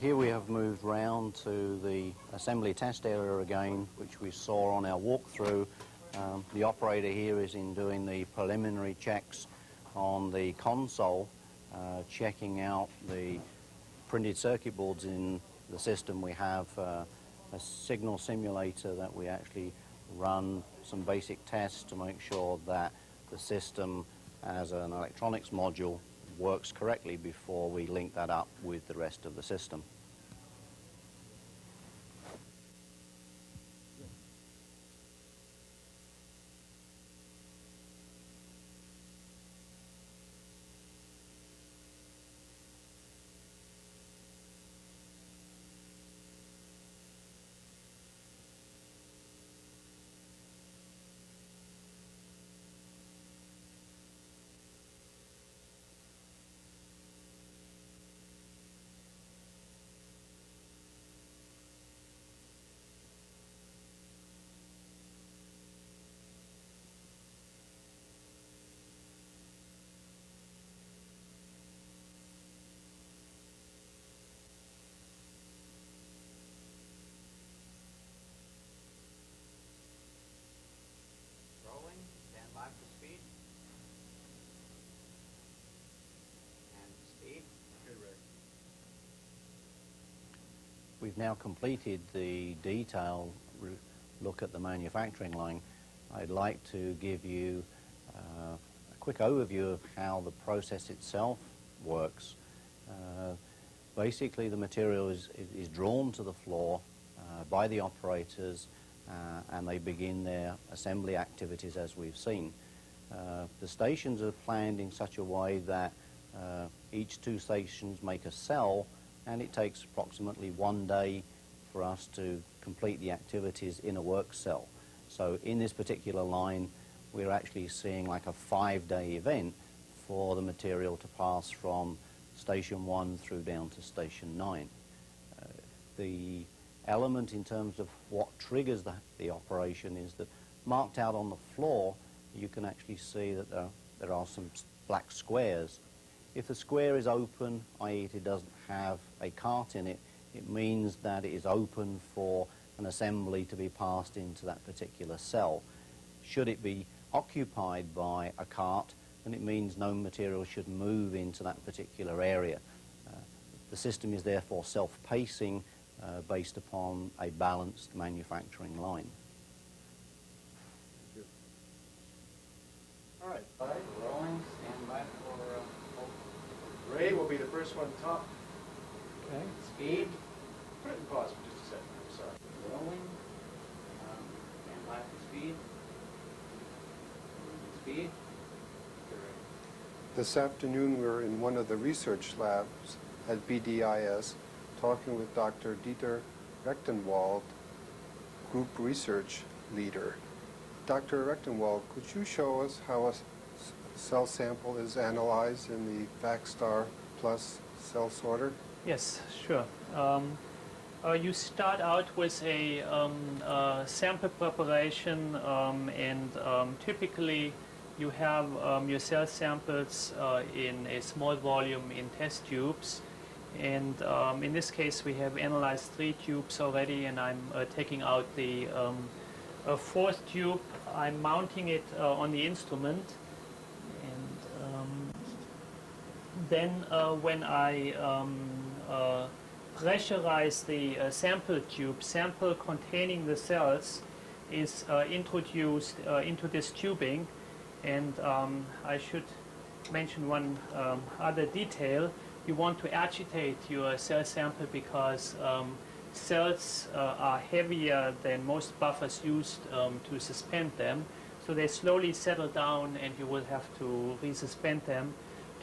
Here we have moved round to the assembly test area again, which we saw on our walkthrough. The operator here is doing the preliminary checks on the console, checking out the printed circuit boards in the system. We have a signal simulator that we actually run some basic tests to make sure that the system as an electronics module works correctly before we link that up with the rest of the system. We've now completed the detailed look at the manufacturing line. I'd like to give you a quick overview of how the process itself works. Basically, the material is drawn to the floor by the operators, and they begin their assembly activities as we've seen. The stations are planned in such a way that each two stations make a cell, and it takes approximately 1 day for us to complete the activities in a work cell. So in this particular line, we're actually seeing like a 5-day event for the material to pass from station 1 through down to station 9. The element in terms of what triggers the operation is that marked out on the floor, you can actually see that there are some black squares. If the square is open, i.e. it doesn't have a cart in it, it means that it is open for an assembly to be passed into that particular cell. Should it be occupied by a cart, then it means no material should move into that particular area. The system is therefore self-pacing based upon a balanced manufacturing line. All right, rolling, stand by for Ray will be the first one to talk. Okay. Speed. Put it in pause for just a second. I'm sorry. Rolling. Stand by for speed. Speed. This afternoon we're in one of the research labs at BDIS talking with Dr. Dieter Rechtenwald, Group Research Leader. Dr. Rechtenwald, could you show us how a cell sample is analyzed in the VacStar Plus cell sorter? Yes, sure. You start out with a sample preparation, and typically you have your cell samples in a small volume in test tubes. And in this case, we have analyzed 3 tubes already, and I'm taking out the 4th tube. I'm mounting it on the instrument. Then when I pressurize the sample tube, sample containing the cells is introduced into this tubing. And I should mention one other detail. You want to agitate your cell sample because cells are heavier than most buffers used to suspend them. So they slowly settle down, and you will have to resuspend them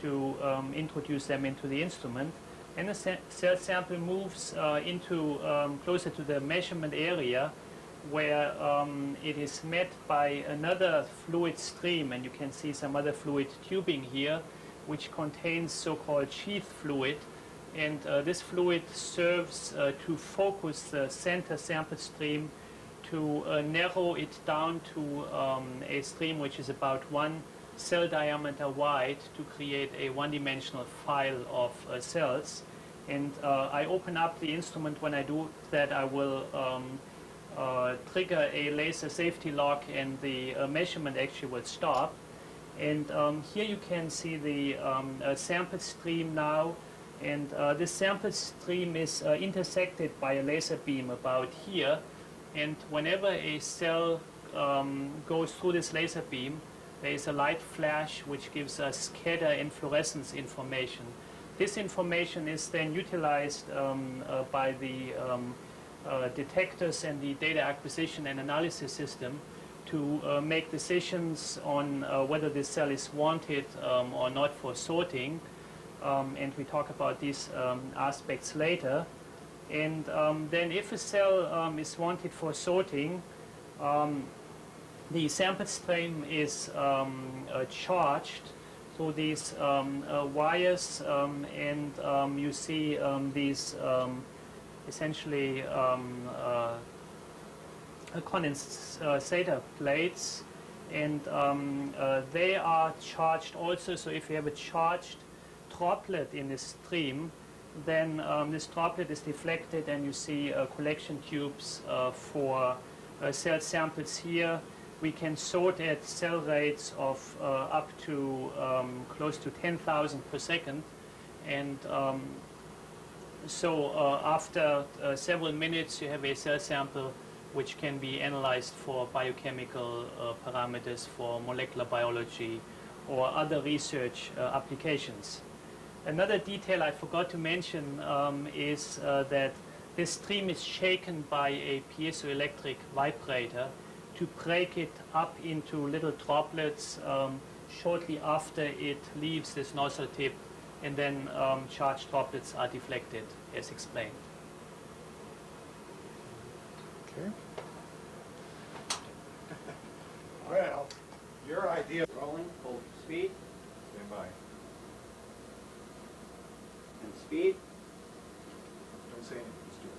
to introduce them into the instrument. And the cell sample moves into closer to the measurement area, where it is met by another fluid stream, and you can see some other fluid tubing here, which contains so-called sheath fluid. And this fluid serves to focus the center sample stream, to narrow it down to a stream which is about 1 cell diameter wide, to create a one-dimensional file of cells. And I open up the instrument. When I do that, I will trigger a laser safety lock, and the measurement actually will stop. And here you can see the sample stream now. And this sample stream is intersected by a laser beam about here. And whenever a cell goes through this laser beam, there is a light flash which gives us scatter and fluorescence information. This information is then utilized by the detectors and the data acquisition and analysis system to make decisions on whether this cell is wanted or not for sorting. And we talk about these aspects later. And then if a cell is wanted for sorting, the sample stream is charged through these wires, and you see these essentially condensator plates, and they are charged also. So if you have a charged droplet in this stream, then this droplet is deflected, and you see collection tubes for cell samples here. We can sort at cell rates of up to close to 10,000 per second. And so after several minutes, you have a cell sample which can be analyzed for biochemical parameters, for molecular biology, or other research applications. Another detail I forgot to mention is that this stream is shaken by a piezoelectric vibrator to break it up into little droplets shortly after it leaves this nozzle tip, and then charged droplets are deflected, as explained. Okay. Well, your idea. Rolling, hold speed, Stand by. and speed. Don't say anything. Just do it.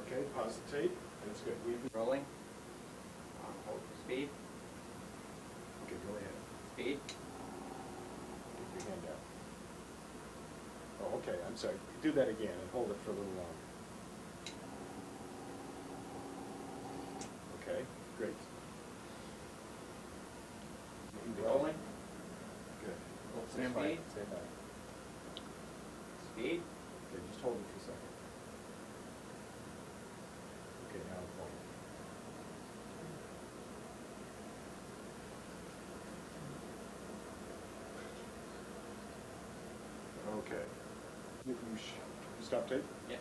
Okay, pause the tape. That's good. Rolling. Hold speed, Okay, go ahead. speed. Get your hand out. Oh, okay, I'm sorry. Do that again and hold it for a little longer. Okay, great. Rolling. Good. Hold Stand by. speed, Stand by. speed. Okay, just hold it for a second. Okay, now hold it. Okay. You stop tape? Yeah.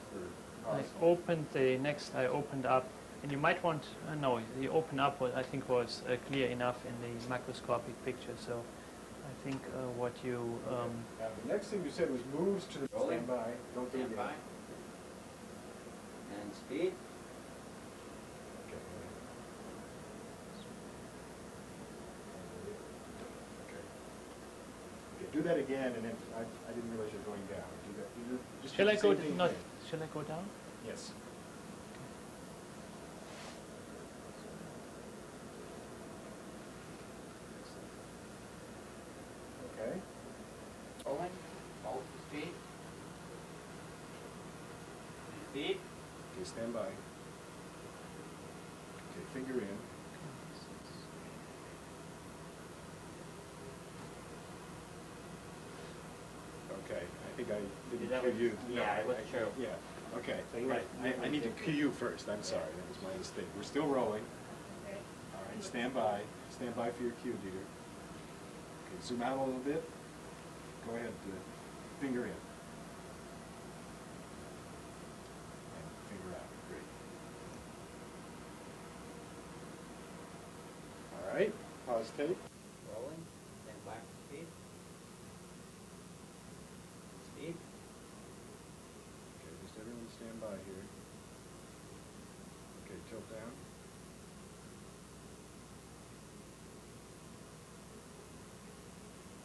Or I pause? opened the next. I opened up, and you might want. No, the open up was, I think, was clear enough in the macroscopic picture. So I think what you Now, the next thing you said was moves to the Rolling. stand by. Don't do it Stand yet. by. And speed. Okay. Okay. Okay, do that again, and then I didn't realize you were going down. Do that. Just shall do I the go same thing not? again. Shall I go down? Yes. Okay. Rolling, hold speed. Speed. Okay, stand by. Okay, finger in. Okay, I think I didn't That cue was- you. yeah, I wasn't sure. Yeah, okay. So you Right, might- I need to cue you first, I'm sorry, that was my mistake. We're still rolling. All right, stand by for your cue, Dieter. Okay, zoom out a little bit. Go ahead, finger in. And finger out, great. All right, pause tape. Rolling, then back to speed. Speed. Okay, just everyone stand by here. Okay, tilt down.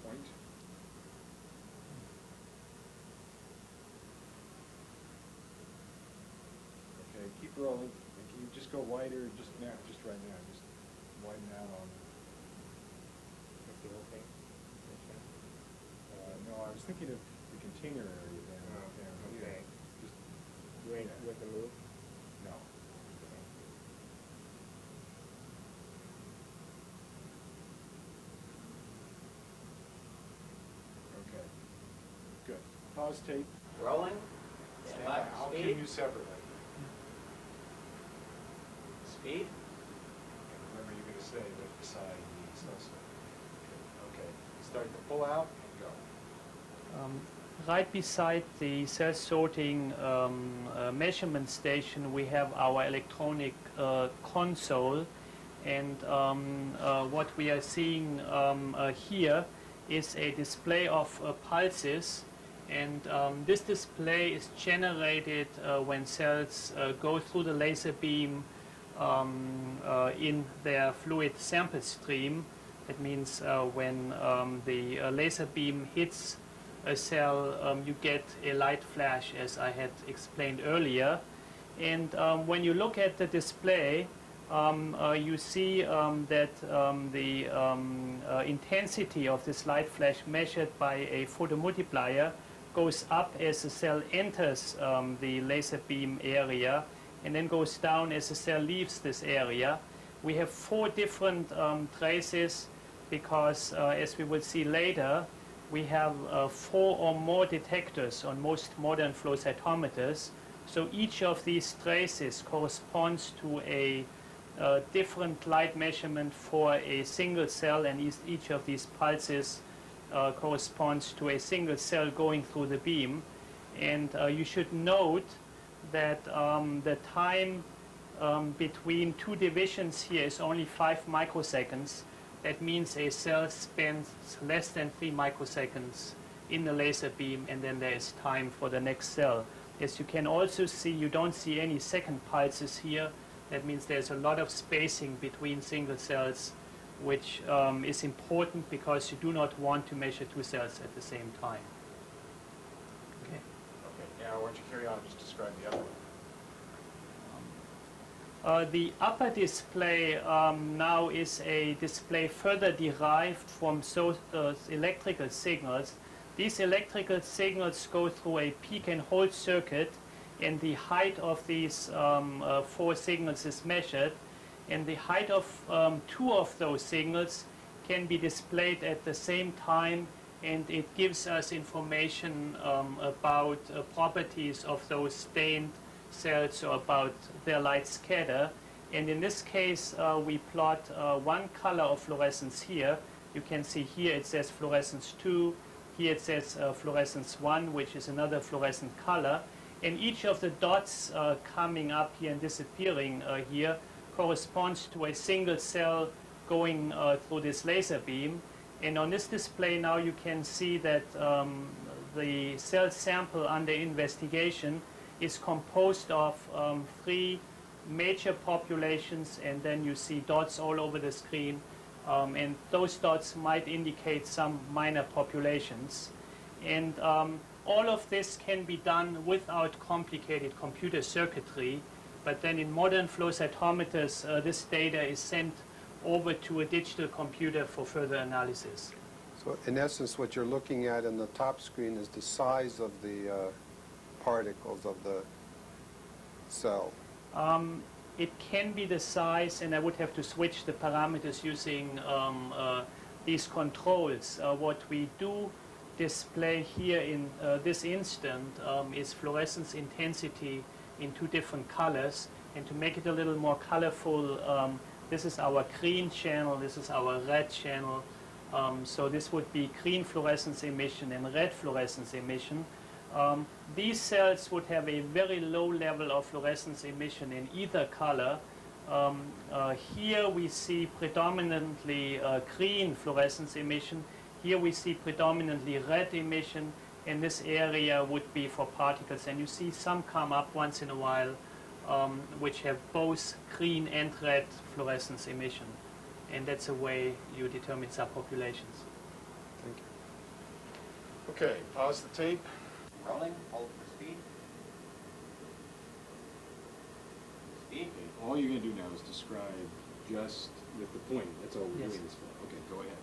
Point. Okay, keep rolling. just go wider, just now, just right now, just widen out on. The whole thing? No, I was thinking of the container area down here. Okay. Just, With, yeah. with the move? No. Okay. Good. Pause tape. Rolling. Stand by. I'll cue you separately. Speed. And remember, you're going to say right beside the cell. Okay. Start to pull out and go. Right beside the cell sorting measurement station, we have our electronic console, and what we are seeing here is a display of pulses, and this display is generated when cells go through the laser beam in their fluid sample stream. That means when the laser beam hits a cell, you get a light flash, as I had explained earlier. And when you look at the display, you see that the intensity of this light flash measured by a photomultiplier goes up as the cell enters the laser beam area, and then goes down as the cell leaves this area. We have 4 different traces because, as we will see later, we have 4 or more detectors on most modern flow cytometers. So each of these traces corresponds to a different light measurement for a single cell, and each of these pulses corresponds to a single cell going through the beam. And you should note that the time between 2 divisions here is only 5 microseconds. That means a cell spends less than 3 microseconds in the laser beam, and then there is time for the next cell. As you can also see, you don't see any second pulses here. That means there's a lot of spacing between single cells, which is important because you do not want to measure 2 cells at the same time. Okay. Okay. Now, why don't you carry on and just describe the other one? The upper display now is a display further derived from electrical signals. These electrical signals go through a peak and hold circuit, and the height of these 4 signals is measured, and the height of 2 of those signals can be displayed at the same time, and it gives us information about properties of those stained cells, or about their light scatter. And in this case, we plot one color of fluorescence here. You can see here it says fluorescence 2, here it says fluorescence 1, which is another fluorescent color. And each of the dots coming up here and disappearing here corresponds to a single cell going through this laser beam. And on this display now you can see that the cell sample under investigation is composed of 3 major populations, and then you see dots all over the screen, and those dots might indicate some minor populations. And all of this can be done without complicated computer circuitry, but then in modern flow cytometers, this data is sent over to a digital computer for further analysis. So in essence, what you're looking at in the top screen is the size of the particles of the cell. It can be the size, and I would have to switch the parameters using these controls. What we do display here in this instant is fluorescence intensity in 2 different colors. And to make it a little more colorful, this is our green channel, this is our red channel. So this would be green fluorescence emission and red fluorescence emission. These cells would have a very low level of fluorescence emission in either color. Here we see predominantly green fluorescence emission. Here we see predominantly red emission, and this area would be for particles. And you see some come up once in a while which have both green and red fluorescence emission. And that's a way you determine subpopulations. Thank you. Okay, pause the tape. Rolling. Hold for speed. Speed. all you're going to do now is describe just with the point. That's all we're Yes. doing this for. Okay, go ahead.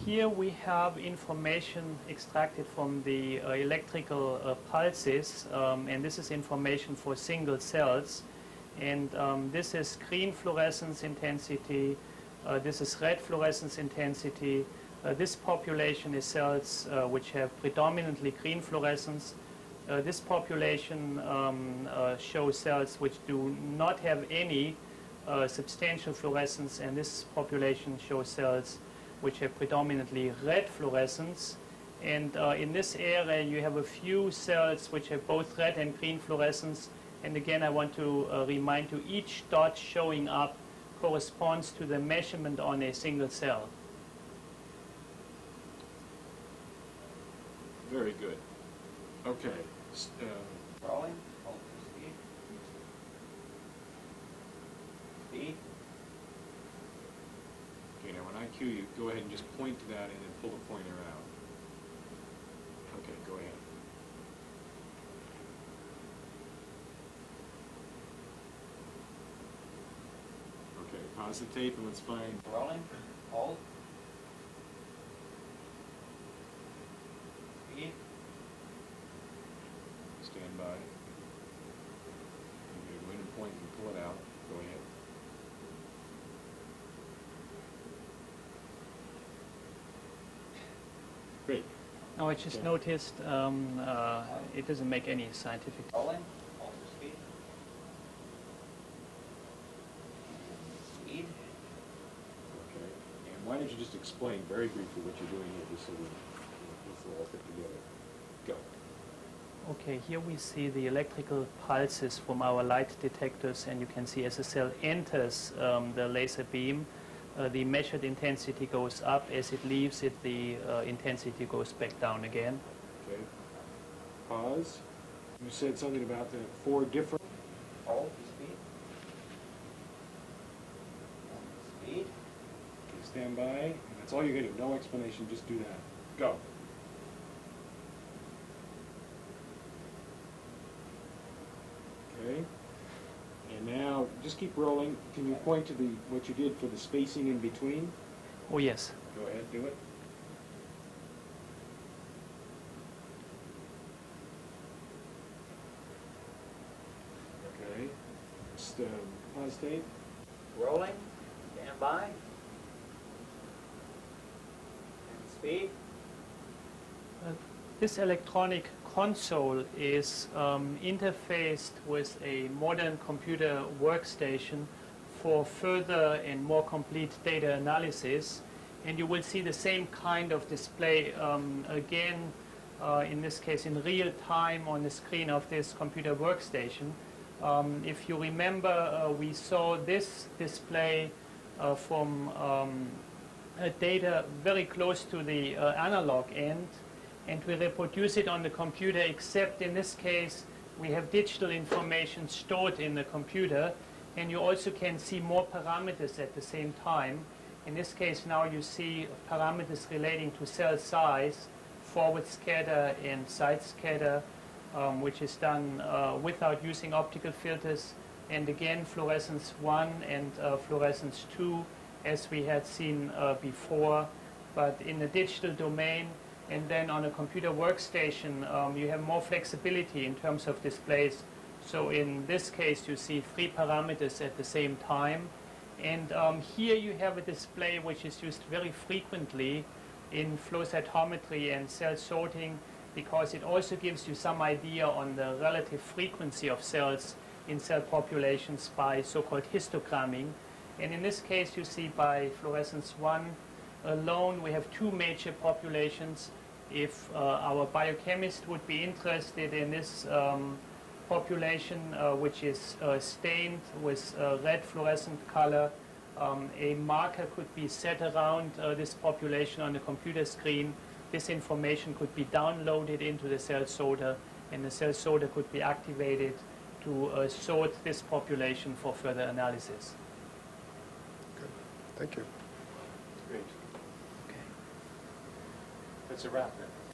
Here we have information extracted from the electrical pulses, and this is information for single cells. And this is green fluorescence intensity, this is red fluorescence intensity. This population is cells which have predominantly green fluorescence. This population shows cells which do not have any substantial fluorescence, and this population shows cells which have predominantly red fluorescence. And in this area you have a few cells which have both red and green fluorescence. And again, I want to remind you, each dot showing up corresponds to the measurement on a single cell. Very good. Okay. Rolling. Hold for speed. Speed. Okay, now when I cue you, go ahead and just point to that and then pull the pointer out. Okay, go ahead. Okay, pause the tape and let's find. Rolling. Hold. Speed. Stand by. You're going to go in and point and pull it out. Go ahead. Great. Now I just Okay. noticed it doesn't make any scientific. Rolling. Hold for speed. Speed. Okay. And why don't you just explain very briefly what you're doing here, just so we'll all fit together. Go. Okay, here we see the electrical pulses from our light detectors, and you can see as the cell enters the laser beam, the measured intensity goes up. As it leaves it, the intensity goes back down again. Okay. Pause. You said something about the 4 different. Hold for speed. Speed. Okay, stand by. And that's all you're going to do. No explanation. Just do that. Go. Okay. And now just keep rolling. Can you point to the what you did for the spacing in between? Oh yes. Go ahead, do it. Okay. Just pause tape. Rolling. Stand by. And speed. This electronic console is interfaced with a modern computer workstation for further and more complete data analysis. And you will see the same kind of display again, in this case in real time on the screen of this computer workstation. If you remember, we saw this display from data very close to the analog end, and we reproduce it on the computer, except in this case we have digital information stored in the computer, and you also can see more parameters at the same time. In this case now you see parameters relating to cell size, forward scatter and side scatter, which is done without using optical filters, and again fluorescence 1 and fluorescence 2 as we had seen before, but in the digital domain. And then on a computer workstation you have more flexibility in terms of displays. So in this case you see 3 parameters at the same time. And here you have a display which is used very frequently in flow cytometry and cell sorting, because it also gives you some idea on the relative frequency of cells in cell populations by so-called histogramming. And in this case you see by fluorescence 1 alone we have 2 major populations. If our biochemist would be interested in this population, which is stained with red fluorescent color, a marker could be set around this population on the computer screen. This information could be downloaded into the cell sorter, and the cell sorter could be activated to sort this population for further analysis. Good. Thank you. Great. Okay. That's a wrap then.